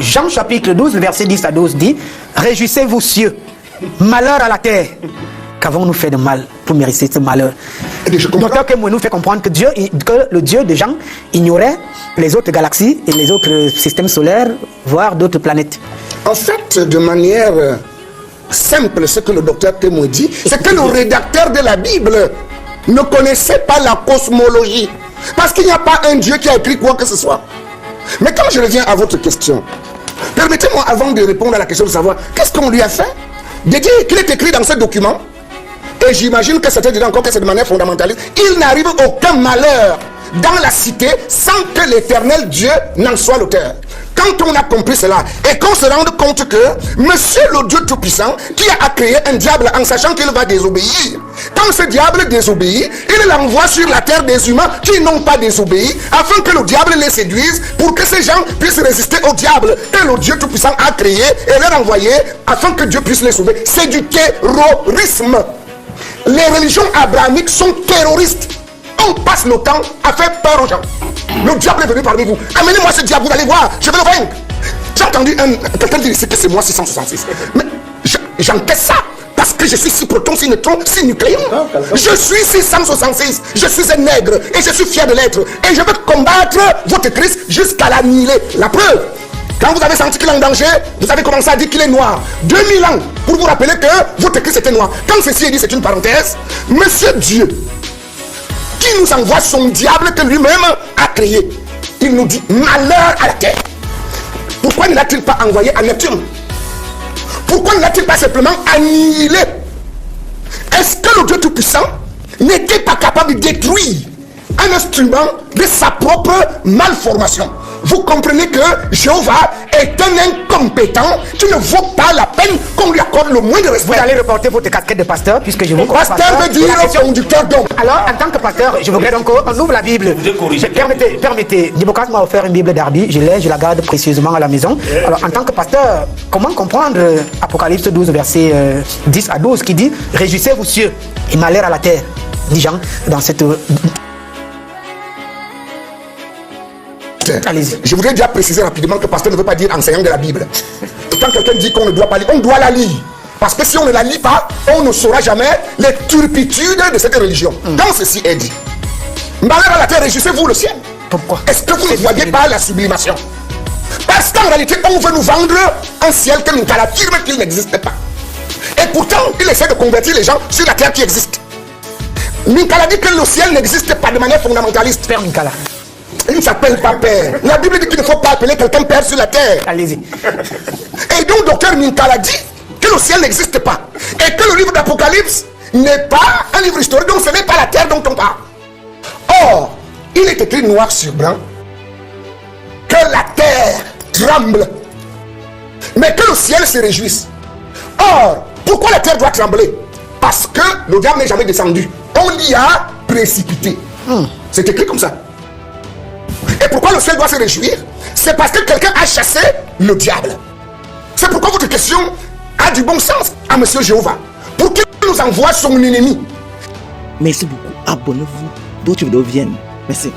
Jean chapitre 12, verset 10 à 12 dit, réjouissez-vous cieux, malheur à la terre. Qu'avons-nous fait de mal pour mériter ce malheur? Docteur Kemwe nous fait comprendre que le Dieu de Jean ignorait les autres galaxies et les autres systèmes solaires, voire d'autres planètes. En fait, de manière simple, ce que le docteur Kemwe dit, c'est que le rédacteur de la Bible ne connaissait pas la cosmologie. Parce qu'il n'y a pas un Dieu qui a écrit quoi que ce soit. Mais quand je reviens à votre question, permettez-moi avant de répondre à la question de savoir qu'est-ce qu'on lui a fait, de dire qu'il est écrit dans ce document, et j'imagine que c'était dit encore que c'est de manière fondamentaliste, il n'arrive aucun malheur dans la cité sans que l'éternel Dieu n'en soit l'auteur. Quand on a compris cela et qu'on se rende compte que Monsieur le Dieu Tout-Puissant qui a créé un diable en sachant qu'il va désobéir, quand ce diable désobéit, il l'envoie sur la terre des humains qui n'ont pas désobéi afin que le diable les séduise pour que ces gens puissent résister au diable que le Dieu Tout-Puissant a créé et leur envoyé afin que Dieu puisse les sauver. C'est du terrorisme. Les religions abrahamiques sont terroristes. On passe le temps à faire peur aux gens. Le diable est venu parmi vous. Amenez-moi ce diable, vous allez voir, je vais le vaincre. J'ai entendu quelqu'un dire que c'est moi 666. Mais j'encaisse ça parce que je suis si proton, si neutron, si nucléon. Je suis 666. Je suis un nègre et je suis fier de l'être. Et je veux combattre votre Christ jusqu'à l'annihiler. La preuve, quand vous avez senti qu'il est en danger, vous avez commencé à dire qu'il est noir. 2000 ans pour vous rappeler que votre Christ était noir. Quand ceci est dit, c'est une parenthèse. Monsieur Dieu, qui nous envoie son diable que lui-même a créé, il nous dit malheur à la terre. Pourquoi ne l'a-t-il pas envoyé à Neptune? Pourquoi ne l'a-t-il pas simplement annihilé? Est-ce que le Dieu Tout-Puissant n'était pas capable de détruire un instrument de sa propre malformation? Vous comprenez que Jéhovah est un incompétent qui ne vaut pas la peine qu'on lui accorde le moins de respect. Vous allez reporter votre casquette de pasteur puisque je vous crois. Pasteur veut dire conducteur d'homme. Alors, en tant que pasteur, je voudrais donc on ouvre la Bible. Permettez. Nibokas m'a offert une Bible d'Arby. Je l'ai, je la garde précieusement à la maison. Alors, en tant que pasteur, comment comprendre Apocalypse 12, verset 10 à 12 qui dit réjouissez-vous cieux et malheur à la terre, dit Jean dans cette. Allez-y. Je voudrais déjà préciser rapidement que pasteur ne veut pas dire enseignant de la Bible. Et quand quelqu'un dit qu'on ne doit pas lire, on doit la lire. Parce que si on ne la lit pas, on ne saura jamais les turpitudes de cette religion. Quand ceci est dit, malheur à la terre, réjouissez-vous le ciel. Pourquoi? Est-ce que vous ne voyez pas la sublimation? Parce qu'en réalité, on veut nous vendre un ciel que Minkala affirme qu'il n'existe pas. Et pourtant, il essaie de convertir les gens sur la terre qui existe. Minkala dit que le ciel n'existe pas de manière fondamentaliste. Père Minkala. Il ne s'appelle pas père. La Bible dit qu'il ne faut pas appeler quelqu'un père sur la terre. Allez-y. Et donc, docteur Minkala dit que le ciel n'existe pas. Et que le livre d'Apocalypse n'est pas un livre historique. Donc, ce n'est pas la terre dont on parle. Or, il est écrit noir sur blanc que la terre tremble, mais que le ciel se réjouisse. Or, pourquoi la terre doit trembler? Parce que le diable n'est jamais descendu. On l'y a précipité. C'est écrit comme ça. Et pourquoi le ciel doit se réjouir? C'est parce que quelqu'un a chassé le diable. C'est pourquoi votre question a du bon sens à Monsieur Jéhovah. Pour qu'il nous envoie son ennemi. Merci beaucoup. Abonnez-vous. D'autres vidéos viennent. Merci.